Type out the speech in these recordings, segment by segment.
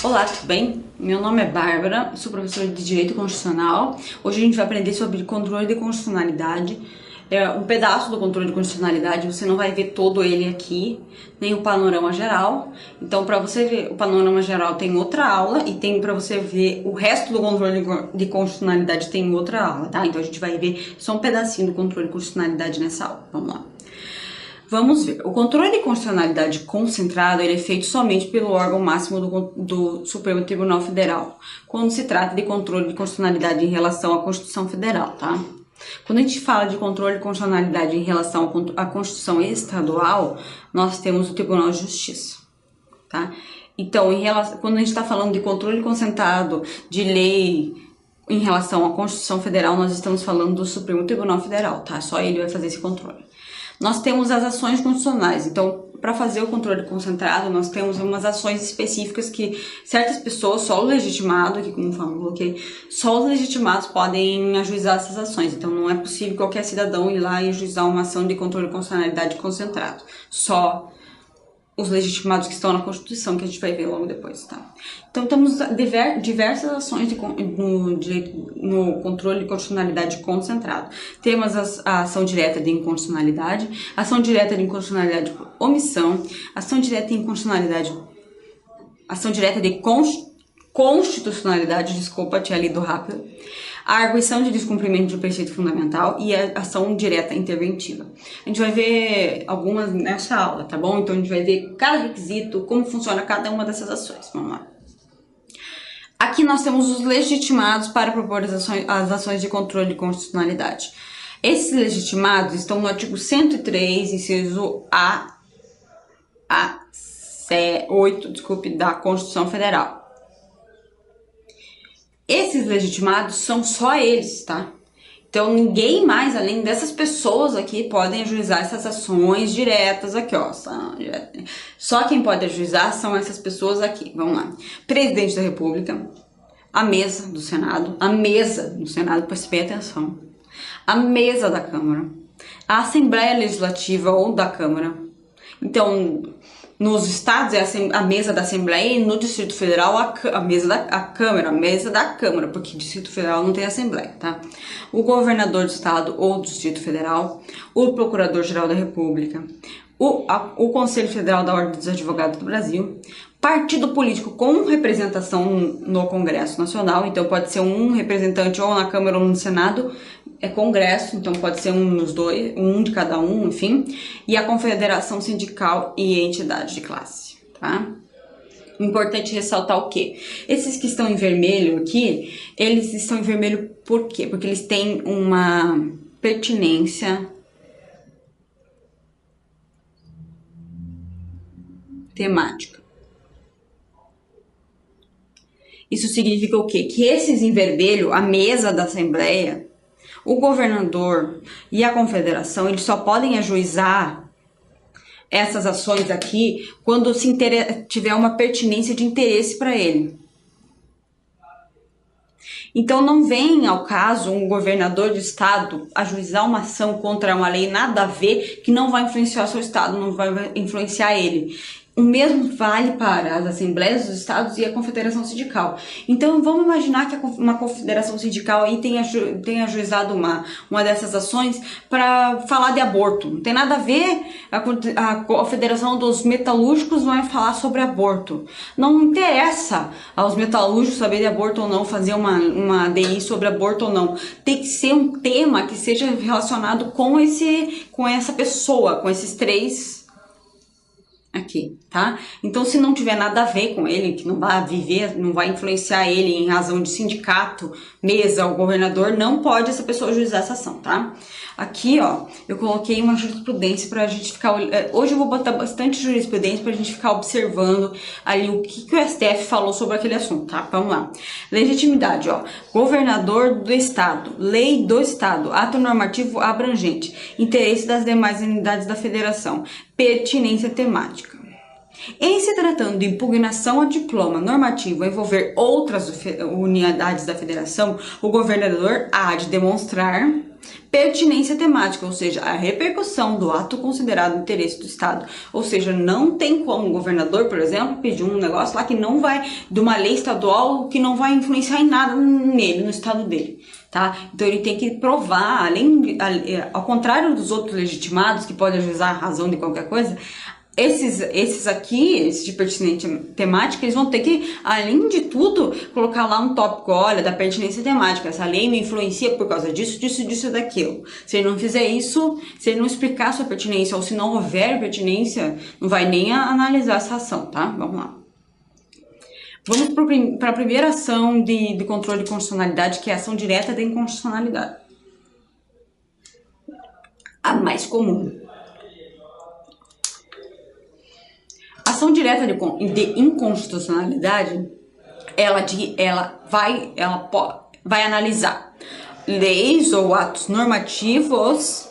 Olá, tudo bem? Meu nome é Bárbara, sou professora de Direito Constitucional. Hoje a gente vai aprender sobre controle de constitucionalidade. Um pedaço do controle de constitucionalidade, você não vai ver todo ele aqui, nem o panorama geral. Então, para você ver o panorama geral tem outra aula e tem para você ver o resto do controle de constitucionalidade tem outra aula, tá? Então a gente vai ver só um pedacinho do controle de constitucionalidade nessa aula. Vamos lá. Vamos ver. O controle de constitucionalidade concentrado ele é feito somente pelo órgão máximo do Supremo Tribunal Federal, quando se trata de controle de constitucionalidade em relação à Constituição Federal, tá? Quando a gente fala de controle de constitucionalidade em relação à Constituição Estadual, nós temos o Tribunal de Justiça, tá? Então, quando a gente está falando de controle concentrado de lei em relação à Constituição Federal, nós estamos falando do Supremo Tribunal Federal, tá? Só ele vai fazer esse controle. Nós temos as ações constitucionais, então, para fazer o controle concentrado, nós temos umas ações específicas que certas pessoas, só o legitimado, aqui como falou, que só os legitimados podem ajuizar essas ações, então não é possível qualquer cidadão ir lá e ajuizar uma ação de controle de constitucionalidade concentrado, só os legitimados que estão na Constituição, que a gente vai ver logo depois, tá? Então, temos diversas ações no controle de constitucionalidade concentrado. Temos a ação direta de inconstitucionalidade, ação direta de inconstitucionalidade por omissão, ação direta de inconstitucionalidade, ação direta de constitucionalidade, desculpa, tinha lido rápido, a arguição de descumprimento de preceito fundamental e a ação direta interventiva. A gente vai ver algumas nessa aula, tá bom? Então a gente vai ver cada requisito, como funciona cada uma dessas ações. Vamos lá. Aqui nós temos os legitimados para propor as ações de controle de constitucionalidade. Esses legitimados estão no artigo 103, inciso A8, da Constituição Federal. Esses legitimados são só eles, tá? Então, ninguém mais, além dessas pessoas aqui, podem ajuizar essas ações diretas aqui, ó. Só quem pode ajuizar são essas pessoas aqui. Vamos lá. Presidente da República, a mesa do Senado, preste atenção, a mesa da Câmara, a Assembleia Legislativa ou da Câmara. Então, nos estados é a mesa da Assembleia e no Distrito Federal a mesa da Câmara, porque Distrito Federal não tem Assembleia, tá? O governador do estado ou do Distrito Federal, o Procurador-Geral da República, o Conselho Federal da Ordem dos Advogados do Brasil, partido político com representação no Congresso Nacional, então pode ser um representante ou na Câmara ou no Senado, é Congresso, então pode ser um dos dois, um de cada um, enfim, e a Confederação Sindical e entidade de classe, tá? Importante ressaltar o quê? Esses que estão em vermelho aqui, eles estão em vermelho por quê? Porque eles têm uma pertinência temática. Isso significa o quê? Que esses em vermelho, a mesa da Assembleia, o governador e a confederação, eles só podem ajuizar essas ações aqui quando tiver uma pertinência de interesse para ele. Então não vem ao caso um governador de estado ajuizar uma ação contra uma lei nada a ver, que não vai influenciar seu estado, não vai influenciar ele. O mesmo vale para as assembleias dos estados e a confederação sindical. Então, vamos imaginar que uma confederação sindical aí tenha ajuizado uma dessas ações para falar de aborto. Não tem nada a ver, a confederação dos metalúrgicos vai falar sobre aborto. Não interessa aos metalúrgicos saber de aborto ou não, fazer uma ADI sobre aborto ou não. Tem que ser um tema que seja relacionado com essa pessoa, com esses três aqui, tá? Então, se não tiver nada a ver com ele, que não vai viver, não vai influenciar ele em razão de sindicato, mesa ou governador, não pode essa pessoa ajuizar essa ação, tá? Aqui, ó, eu coloquei uma jurisprudência pra gente ficar... Hoje eu vou botar bastante jurisprudência pra gente ficar observando ali o que o STF falou sobre aquele assunto, tá? Vamos lá. Legitimidade, ó. Governador do estado, lei do estado, ato normativo abrangente, interesse das demais unidades da federação, pertinência temática. Em se tratando de impugnação a diploma normativo a envolver outras unidades da federação, o governador há de demonstrar pertinência temática, ou seja, a repercussão do ato considerado interesse do Estado. Ou seja, não tem como o governador, por exemplo, pedir um negócio lá que não vai, de uma lei estadual que não vai influenciar em nada nele, no estado dele, tá? Então ele tem que provar, ao contrário dos outros legitimados, que podem ajuizar a razão de qualquer coisa, esses aqui, esses de pertinência temática, eles vão ter que, além de tudo, colocar lá um tópico, olha, da pertinência temática, essa lei me influencia por causa disso, disso, daquilo. Se ele não fizer isso, se ele não explicar sua pertinência, ou se não houver pertinência, não vai nem analisar essa ação, tá? Vamos lá. Vamos para a primeira ação de controle de constitucionalidade, que é a ação direta de inconstitucionalidade. A mais comum. A ação direta de inconstitucionalidade, ela vai analisar leis ou atos normativos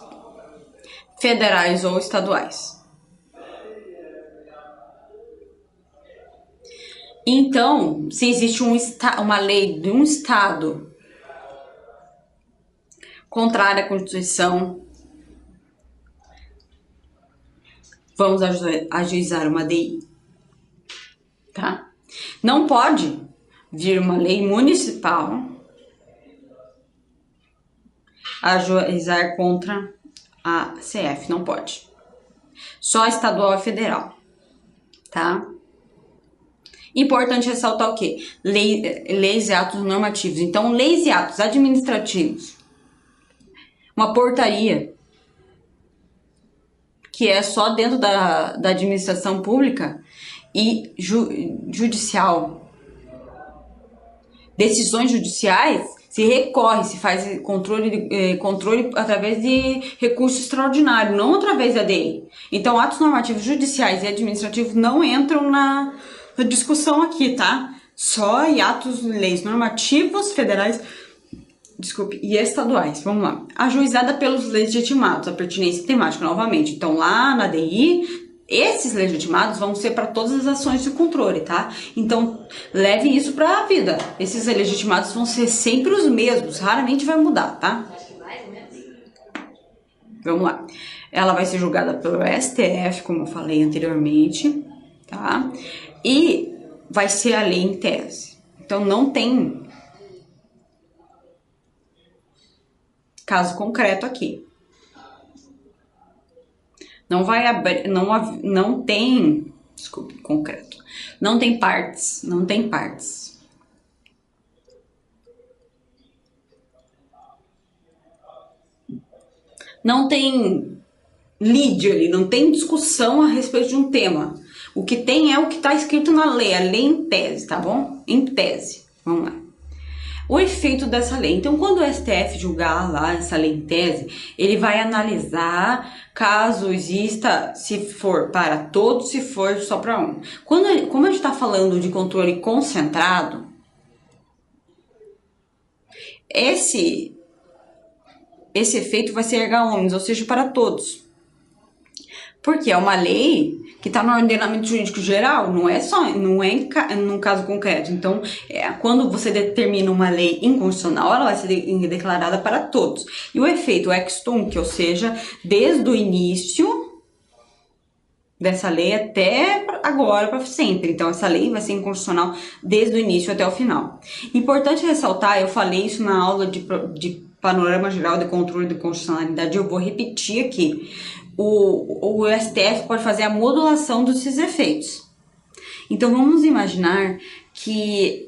federais ou estaduais. Então, se existe uma lei de um estado contrária à Constituição, vamos ajuizar uma DI, tá? Não pode vir uma lei municipal ajuizar contra a CF, não pode. Só estadual e federal, tá? Importante ressaltar o quê? Leis e atos normativos. Então, leis e atos administrativos. Uma portaria que é só dentro da administração pública e judicial. Decisões judiciais se recorre, se faz controle através de recurso extraordinário, não através da DI. Então, atos normativos judiciais e administrativos não entram na discussão aqui, tá? Só em atos, leis normativos federais, e estaduais. Vamos lá. Ajuizada pelos legitimados, a pertinência temática novamente. Então, lá na DI, esses legitimados vão ser para todas as ações de controle, tá? Então, leve isso para a vida. Esses legitimados vão ser sempre os mesmos, raramente vai mudar, tá? Vamos lá. Ela vai ser julgada pelo STF, como eu falei anteriormente, tá? E vai ser a lei em tese. Então, não tem caso concreto aqui. Não vai abrir, não tem, desculpe, concreto. Não tem partes, não tem partes. Não tem lide ali, não tem discussão a respeito de um tema. O que tem é o que está escrito na lei, a lei em tese, tá bom? Em tese. Vamos lá. O efeito dessa lei. Então, quando o STF julgar lá essa lei em tese, ele vai analisar caso exista, se for para todos, se for só para um. Como a gente está falando de controle concentrado, esse efeito vai ser erga omnes, ou seja, para todos. Porque é uma lei que está no ordenamento jurídico geral, não é num caso concreto. Então, quando você determina uma lei inconstitucional, ela vai ser declarada para todos. E o efeito ex tunc, ou seja, desde o início dessa lei até agora, para sempre. Então, essa lei vai ser inconstitucional desde o início até o final. Importante ressaltar, eu falei isso na aula de panorama geral de controle de constitucionalidade, eu vou repetir aqui. O STF pode fazer a modulação desses efeitos. Então, vamos imaginar que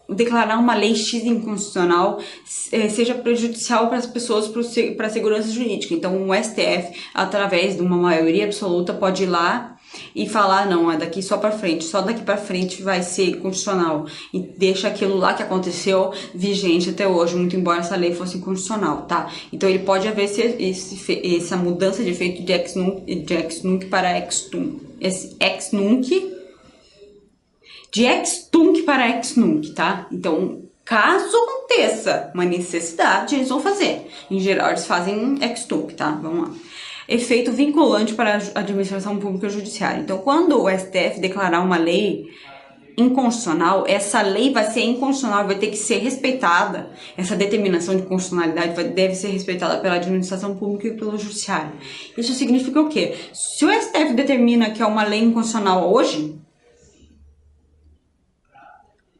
declarar uma lei X inconstitucional seja prejudicial para as pessoas, para a segurança jurídica. Então, o STF, através de uma maioria absoluta, pode ir lá e falar, não, é daqui só para frente, só daqui para frente vai ser constitucional. E deixa aquilo lá que aconteceu vigente até hoje, muito embora essa lei fosse inconstitucional, tá? Então, ele pode haver essa mudança de efeito de ex nunc para ex tunc. Esse ex nunc, de ex tunc para ex nunc, tá? Então, caso aconteça uma necessidade, eles vão fazer. Em geral, eles fazem ex tunc, tá? Vamos lá. efeito vinculante para a administração pública e judiciária. Então, quando o STF declarar uma lei inconstitucional, essa lei vai ser inconstitucional, vai ter que ser respeitada. Essa determinação de constitucionalidade deve ser respeitada pela administração pública e pelo judiciário. Isso significa o quê? Se o STF determina que é uma lei inconstitucional hoje,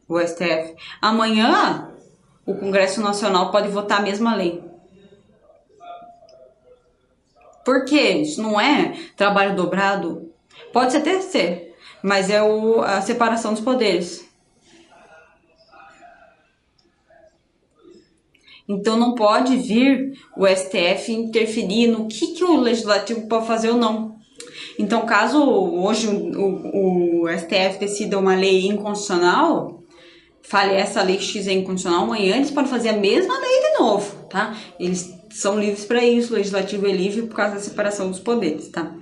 o STF, amanhã o Congresso Nacional pode votar a mesma lei. Por quê? Isso não é trabalho dobrado? Pode até ser, mas é a separação dos poderes. Então não pode vir o STF interferir no que o legislativo pode fazer ou não. Então, caso hoje o STF decida uma lei inconstitucional, fale essa lei X é inconstitucional, amanhã eles podem fazer a mesma lei de novo, tá? Eles são livres para isso, o legislativo é livre por causa da separação dos poderes, tá?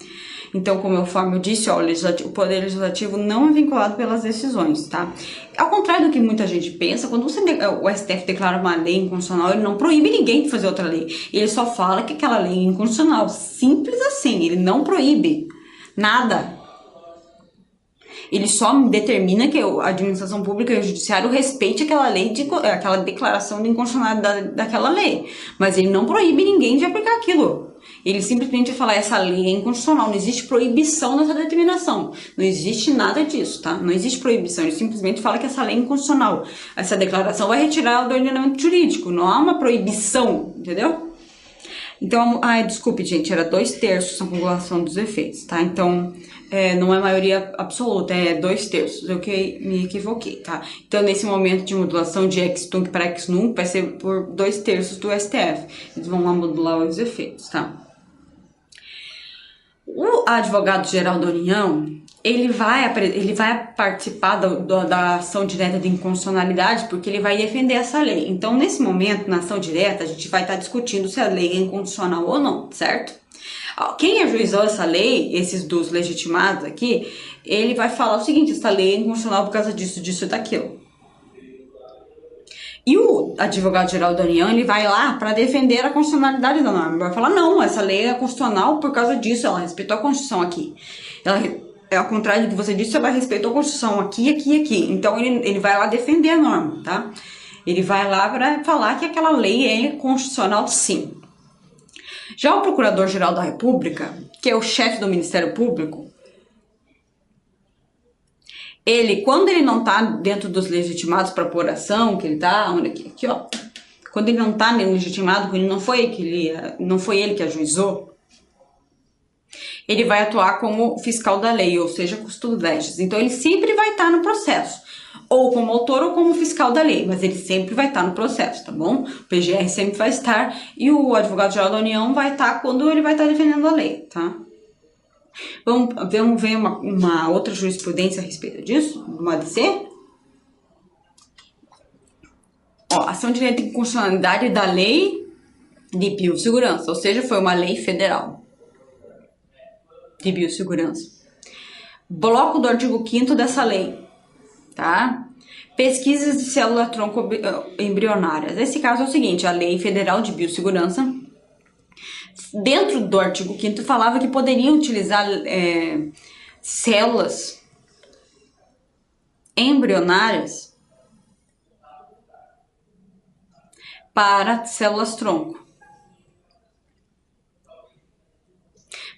Então, conforme eu disse, ó, o poder legislativo não é vinculado pelas decisões, tá? Ao contrário do que muita gente pensa, quando o STF declara uma lei inconstitucional, ele não proíbe ninguém de fazer outra lei. Ele só fala que aquela lei é inconstitucional. Simples assim, ele não proíbe nada. Ele só determina que a administração pública e o judiciário respeite aquela declaração de inconstitucionalidade daquela lei. Mas ele não proíbe ninguém de aplicar aquilo. Ele simplesmente vai falar, essa lei é inconstitucional, não existe proibição nessa determinação. Não existe nada disso, tá? Não existe proibição, ele simplesmente fala que essa lei é inconstitucional. Essa declaração vai retirar do ordenamento jurídico, não há uma proibição, entendeu? Então, desculpe, gente, era 2/3 a acumulação dos efeitos, tá? Então, não é maioria absoluta, é 2/3, eu que me equivoquei, tá? Então, nesse momento de modulação de ex-tunc para ex-nunc, vai ser por 2/3 do STF. Eles vão lá modular os efeitos, tá? O advogado-geral da União, ele vai participar da ação direta de inconstitucionalidade porque ele vai defender essa lei. Então, nesse momento, na ação direta, a gente vai estar discutindo se a lei é inconstitucional ou não, certo? Quem ajuizou essa lei, esses dos legitimados aqui, ele vai falar o seguinte, essa lei é inconstitucional por causa disso, disso e daquilo. E o advogado-geral da União, ele vai lá para defender a constitucionalidade da norma. Vai falar, não, essa lei é constitucional por causa disso, ela respeitou a Constituição aqui. Ao contrário do que você disse, ela respeitou a Constituição aqui, aqui e aqui. Então, ele vai lá defender a norma, tá? Ele vai lá para falar que aquela lei é constitucional, sim. Já o Procurador-Geral da República, que é o chefe do Ministério Público, quando ele não está dentro dos legitimados para apuração, que ele está, aqui, ó, quando ele não está legitimado, quando não foi ele que ajuizou, ele vai atuar como fiscal da lei, ou seja, custos legis. Então, ele sempre vai estar no processo, ou como autor ou como fiscal da lei, mas ele sempre vai estar no processo, tá bom? O PGR sempre vai estar e o advogado-geral da União vai estar quando ele vai estar defendendo a lei, tá? Vamos ver uma outra jurisprudência a respeito disso, do ADC. Ação direta de inconstitucionalidade da lei de biossegurança, ou seja, foi uma lei federal de biossegurança. Bloco do artigo 5º dessa lei, tá? Pesquisas de célula-tronco embrionárias. Esse caso é o seguinte, a Lei Federal de Biossegurança, dentro do artigo 5º, falava que poderiam utilizar células embrionárias para células-tronco.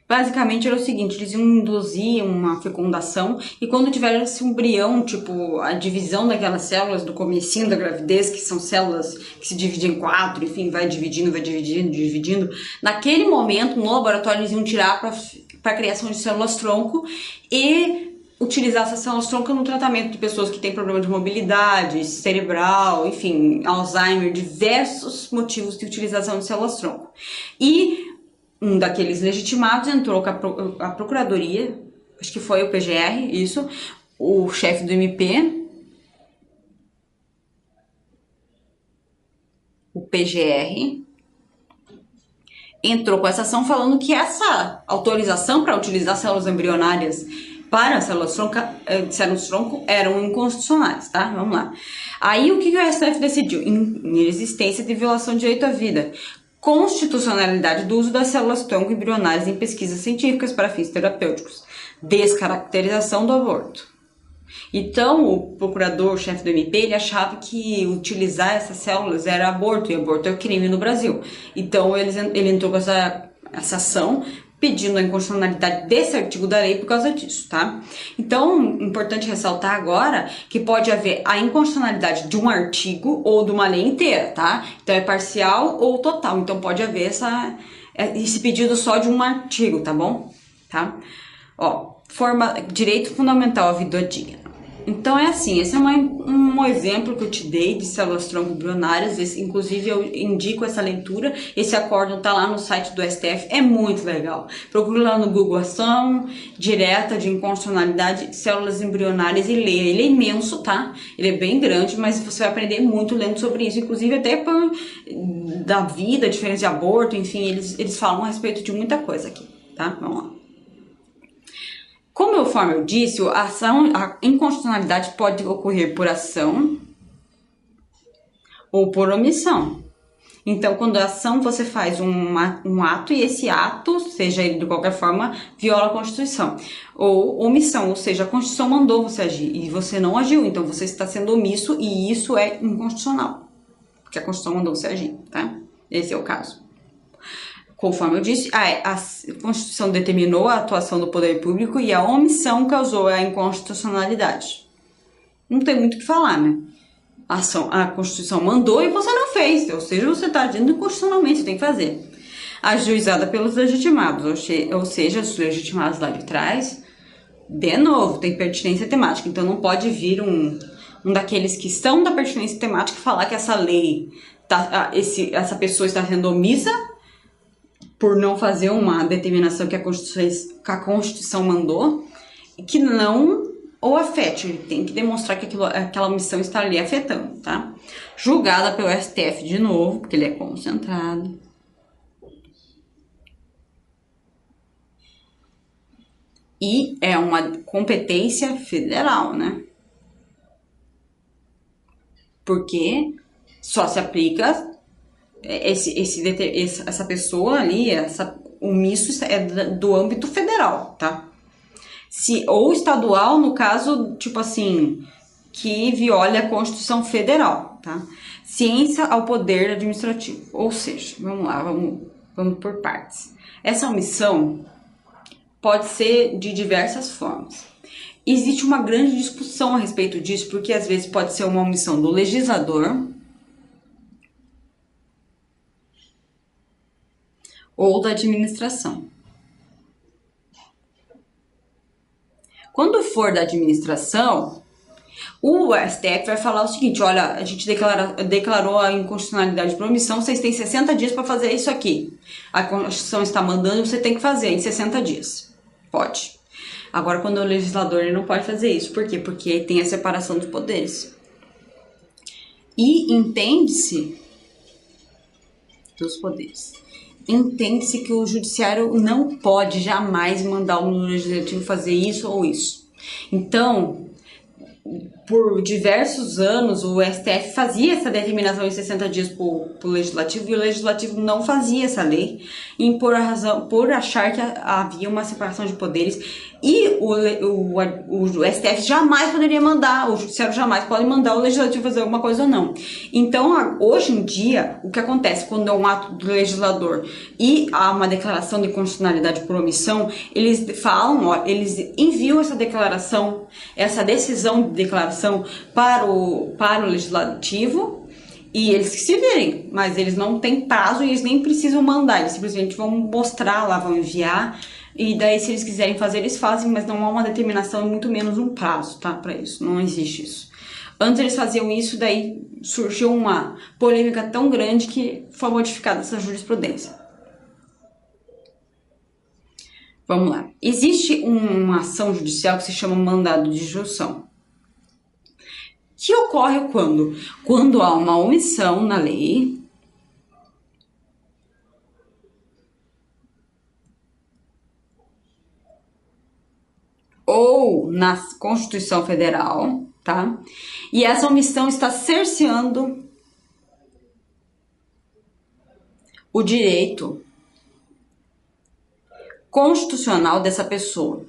Basicamente era o seguinte, eles iam induzir uma fecundação e quando tiver esse embrião, tipo a divisão daquelas células do comecinho da gravidez, que são células que se dividem em 4, enfim, vai dividindo, naquele momento no laboratório eles iam tirar para a criação de células-tronco e utilizar essas células-tronco no tratamento de pessoas que têm problema de mobilidade, cerebral, enfim, Alzheimer, diversos motivos de utilização de células-tronco. E um daqueles legitimados entrou com a procuradoria, acho que foi o PGR, isso, o chefe do MP, o PGR, entrou com essa ação falando que essa autorização para utilizar células embrionárias para células-tronco eram inconstitucionais, tá? Vamos lá. Aí o que o STF decidiu? Inexistência de violação de direito à vida. constitucionalidade do uso das células-tronco embrionárias em pesquisas científicas para fins terapêuticos, descaracterização do aborto. Então, o procurador-chefe do MP, ele achava que utilizar essas células era aborto, e aborto é crime no Brasil. Então, ele entrou com essa ação pedindo a inconstitucionalidade desse artigo da lei por causa disso, tá? Então, importante ressaltar agora que pode haver a inconstitucionalidade de um artigo ou de uma lei inteira, tá? Então, é parcial ou total. Então, pode haver esse pedido só de um artigo, tá bom? Tá? Ó, direito fundamental à vida digna. Então é assim, esse é um exemplo que eu te dei de células-tronco embrionárias, inclusive eu indico essa leitura, esse acórdão tá lá no site do STF, é muito legal. Procure lá no Google Ação Direta de Inconstitucionalidade Células Embrionárias e leia, ele é imenso, tá? Ele é bem grande, mas você vai aprender muito lendo sobre isso, inclusive até da vida, diferença de aborto, enfim, eles falam a respeito de muita coisa aqui, tá? Vamos lá. Conforme eu disse, a inconstitucionalidade pode ocorrer por ação ou por omissão. Então, quando a ação você faz um ato e esse ato, seja ele de qualquer forma, viola a Constituição. Ou omissão, ou seja, a Constituição mandou você agir e você não agiu, então você está sendo omisso e isso é inconstitucional. Porque a Constituição mandou você agir, tá? Esse é o caso. Conforme eu disse, a Constituição determinou a atuação do poder público e a omissão causou a inconstitucionalidade. Não tem muito o que falar, né? A Constituição mandou e você não fez, ou seja, você está agindo inconstitucionalmente, você tem que fazer. Ajuizada pelos legitimados, ou seja, os legitimados lá de trás, de novo, tem pertinência temática, então não pode vir um daqueles que estão da pertinência temática falar que essa lei, essa pessoa está sendo omissa por não fazer uma determinação que a Constituição mandou, que não o afete. Ele tem que demonstrar que aquela omissão está ali afetando, tá? Julgada pelo STF de novo, porque ele é concentrado. E é uma competência federal, né? Porque só se aplica essa pessoa ali, omisso é do âmbito federal, tá? Ou estadual, no caso, tipo assim, que viola a Constituição Federal, tá? Ciência ao poder administrativo, ou seja, vamos lá, vamos por partes. Essa omissão pode ser de diversas formas. Existe uma grande discussão a respeito disso, porque às vezes pode ser uma omissão do legislador ou da administração. Quando for da administração, o STF vai falar o seguinte: olha, a gente declarou a inconstitucionalidade por omissão, vocês têm 60 dias para fazer isso aqui. A Constituição está mandando, você tem que fazer em 60 dias. Pode. Agora, quando é o legislador, ele não pode fazer isso. Por quê? Porque tem a separação dos poderes. E entende-se dos poderes. Entende-se que o judiciário não pode jamais mandar o legislativo fazer isso ou isso. Então, por diversos anos, o STF fazia essa determinação em 60 dias para o legislativo e o legislativo não fazia essa lei, por achar que havia uma separação de poderes. E o STF jamais poderia mandar, o judiciário jamais pode mandar o legislativo fazer alguma coisa ou não. Então, hoje em dia, o que acontece quando é um ato do legislador e há uma declaração de constitucionalidade por omissão, eles enviam essa declaração, essa decisão de declaração para o legislativo e eles que se virem, mas eles não têm prazo e eles nem precisam mandar, eles simplesmente vão mostrar lá, vão enviar. E daí, se eles quiserem fazer, eles fazem, mas não há uma determinação, muito menos um prazo, tá? Pra isso, não existe isso. Antes eles faziam isso, daí surgiu uma polêmica tão grande que foi modificada essa jurisprudência. Vamos lá. Existe uma ação judicial que se chama mandado de injunção. Que ocorre quando? Quando há uma omissão na lei, ou na Constituição Federal, tá? E essa omissão está cerceando o direito constitucional dessa pessoa.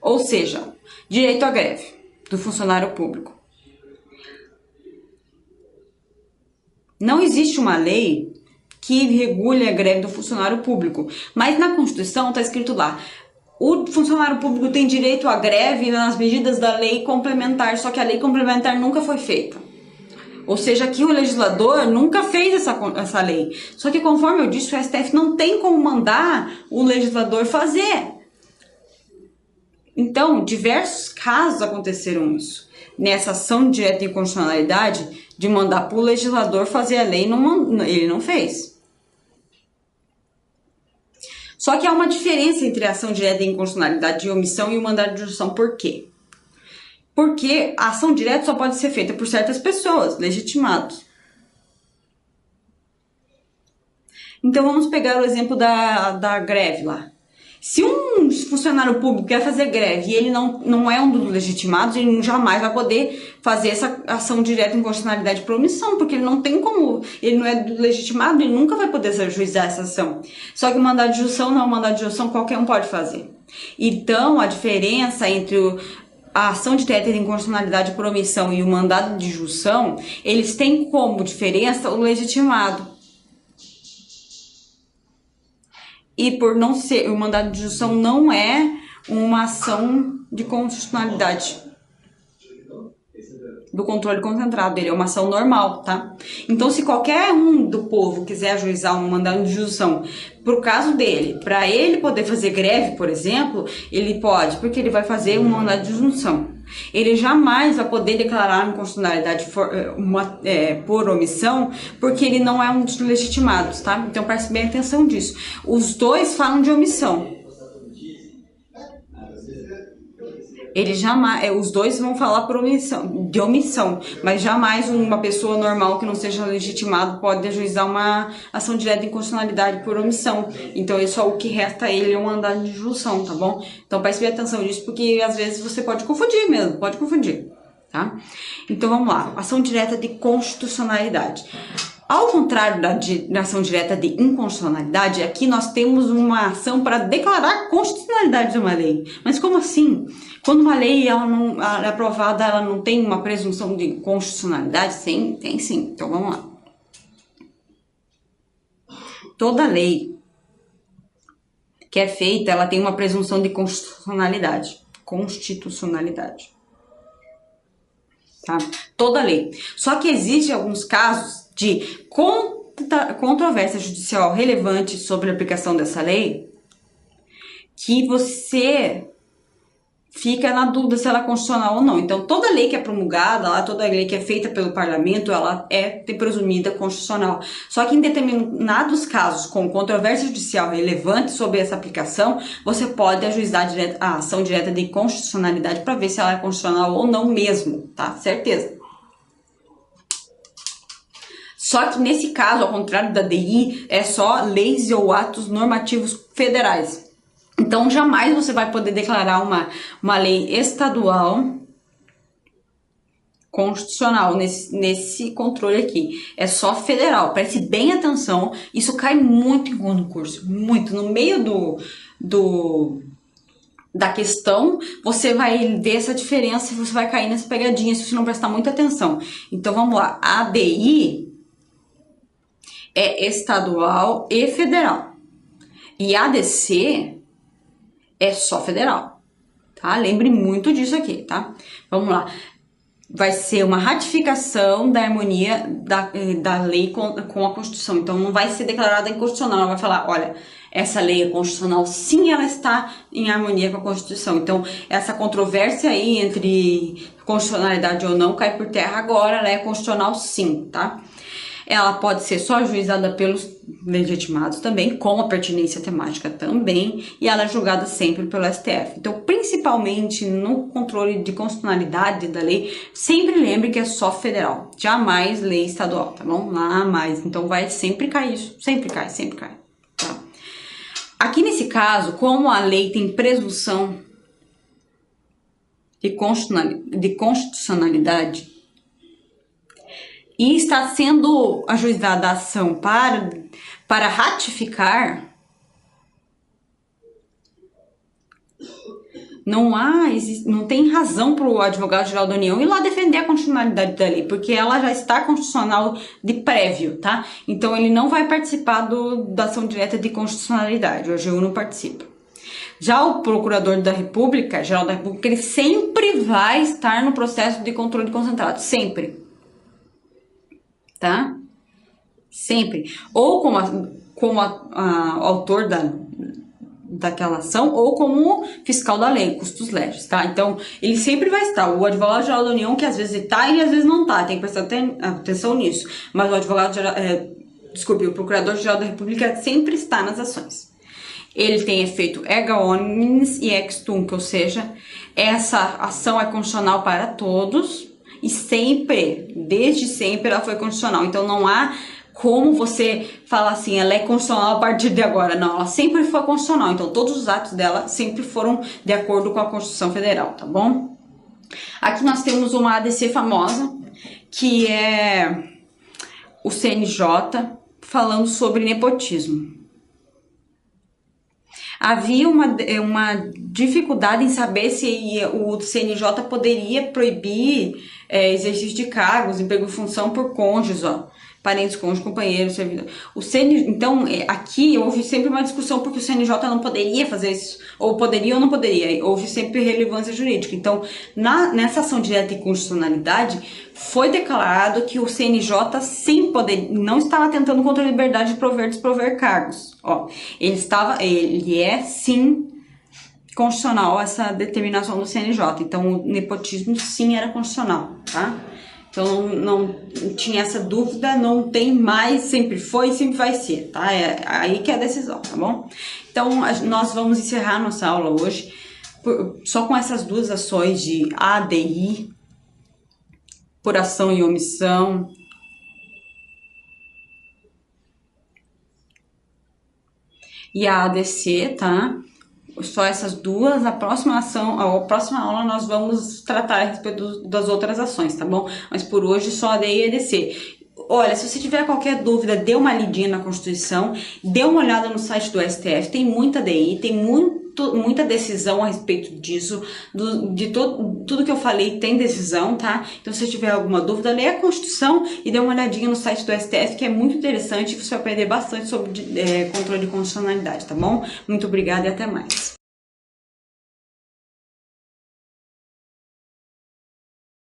Ou seja, direito à greve do funcionário público. Não existe uma lei que regule a greve do funcionário público, mas na Constituição está escrito lá: o funcionário público tem direito à greve nas medidas da lei complementar, só que a lei complementar nunca foi feita. Ou seja, aqui o legislador nunca fez essa lei. Só que, conforme eu disse, o STF não tem como mandar o legislador fazer. Então, diversos casos aconteceram isso. Nessa ação direta de inconstitucionalidade, de mandar para o legislador fazer a lei, ele não fez. Só que há uma diferença entre a ação direta de inconstitucionalidade de omissão e o mandado de injunção. Por quê? Porque a ação direta só pode ser feita por certas pessoas, legitimados. Então vamos pegar o exemplo da greve lá. Se um funcionário público quer fazer greve e ele não é um dos legitimados, ele jamais vai poder fazer essa ação direta em inconstitucionalidade por omissão, porque ele não tem como, ele não é do legitimado, ele nunca vai poder ajuizar essa ação. Só que o mandado de injunção não, o mandado de injunção qualquer um pode fazer. Então a diferença entre a ação direta de inconstitucionalidade por omissão e o mandado de injunção, eles têm como diferença o legitimado. E por não ser, o mandado de injunção não é uma ação de constitucionalidade do controle concentrado, ele é uma ação normal, tá? Então, se qualquer um do povo quiser ajuizar um mandado de injunção pro caso dele, para ele poder fazer greve, por exemplo, ele pode, porque ele vai fazer um mandado de injunção. Ele jamais vai poder declarar inconstitucionalidade por omissão, porque ele não é um dos legitimados, tá? Então preste bem atenção disso. Os dois falam de omissão. Eles jamais, os dois vão falar de omissão, mas jamais uma pessoa normal que não seja legitimado pode ajuizar uma ação direta de inconstitucionalidade por omissão. Então, só o que resta a ele é um mandado de injunção, tá bom? Então, preste bem atenção nisso, porque às vezes você pode confundir mesmo, pode confundir, tá? Então, vamos lá. Ação direta de constitucionalidade. Ao contrário da ação direta de inconstitucionalidade, aqui nós temos uma ação para declarar a constitucionalidade de uma lei. Mas como assim? Quando uma lei ela é aprovada, ela não tem uma presunção de constitucionalidade? Sim, tem sim. Então vamos lá. Toda lei que é feita, ela tem uma presunção de constitucionalidade. Tá? Toda lei. Só que existem alguns casos de controvérsia judicial relevante sobre a aplicação dessa lei que você fica na dúvida se ela é constitucional ou não. Então, toda lei que é promulgada, toda lei que é feita pelo parlamento, ela é presumida constitucional. Só que em determinados casos, com controvérsia judicial relevante sobre essa aplicação, você pode ajuizar a ação direta de constitucionalidade para ver se ela é constitucional ou não mesmo, tá? Certeza. Só que nesse caso, ao contrário da DI, é só leis ou atos normativos federais. Então, jamais você vai poder declarar uma lei estadual constitucional nesse controle aqui. É só federal. Preste bem atenção. Isso cai muito em concurso. Muito. No meio da questão, você vai ver essa diferença e você vai cair nessa pegadinha se você não prestar muita atenção. Então, vamos lá. A ADI é estadual e federal. E a ADC é só federal, tá? Lembre muito disso aqui, tá? Vamos lá. Vai ser uma ratificação da harmonia da lei com a Constituição. Então, não vai ser declarada inconstitucional. Ela vai falar, olha, essa lei é constitucional, sim, ela está em harmonia com a Constituição. Então, essa controvérsia aí entre constitucionalidade ou não cai por terra agora, ela é constitucional sim, tá? Ela pode ser só ajuizada pelos legitimados também, com a pertinência temática também, e ela é julgada sempre pelo STF. Então, principalmente no controle de constitucionalidade da lei, sempre lembre que é só federal, jamais lei estadual, tá bom? Jamais. Então, vai sempre cair isso, sempre cai, tá? Aqui nesse caso, como a lei tem presunção de constitucionalidade, e está sendo ajuizada a ação para ratificar, não tem razão para o advogado-geral da União ir lá defender a constitucionalidade da lei, porque ela já está constitucional de prévio, tá? Então ele não vai participar da ação direta de constitucionalidade, o AGU não participa. Já o procurador da República, geral da República, ele sempre vai estar no processo de controle concentrado, sempre. Tá? Sempre. Ou como autor daquela ação, ou como fiscal da lei, custos legis, tá? Então, ele sempre vai estar. O advogado-geral da União, que às vezes tá e às vezes não tá, tem que prestar atenção nisso. Mas o o procurador-geral da República sempre está nas ações. Ele tem efeito erga omnes e ex tunc, ou seja, essa ação é constitucional para todos e sempre, desde sempre, ela foi constitucional. Então não há como você falar assim, ela é constitucional a partir de agora. Não, ela sempre foi constitucional. Então todos os atos dela sempre foram de acordo com a Constituição Federal, tá bom? Aqui nós temos uma ADC famosa, que é o CNJ, falando sobre nepotismo. Havia uma dificuldade em saber se o CNJ poderia proibir exercício de cargos, emprego e função por cônjuges, parentes, cônjuges, companheiros, servidores. Então, aqui houve sempre uma discussão porque o CNJ não poderia fazer isso, ou poderia ou não poderia, houve sempre relevância jurídica. Então, nessa ação direta de constitucionalidade, foi declarado que o CNJ não estava tentando contra a liberdade de prover e desprover cargos. Ele é sim constitucional essa determinação do CNJ. Então, o nepotismo sim era constitucional, tá? Então, não tinha essa dúvida, não tem mais, sempre foi e sempre vai ser, tá? É aí que é a decisão, tá bom? Então, nós vamos encerrar nossa aula hoje só com essas duas ações de ADI, por ação e omissão, e a ADC, tá? Só essas duas. A próxima aula nós vamos tratar a respeito das outras ações, tá bom? Mas por hoje só ADI e ADC. Olha, se você tiver qualquer dúvida, dê uma lidinha na Constituição, dê uma olhada no site do STF, tem muita ADI, tem muita decisão a respeito disso, tudo que eu falei tem decisão, tá? Então, se você tiver alguma dúvida, leia a Constituição e dê uma olhadinha no site do STF, que é muito interessante e você vai aprender bastante sobre controle de constitucionalidade, tá bom? Muito obrigada e até mais.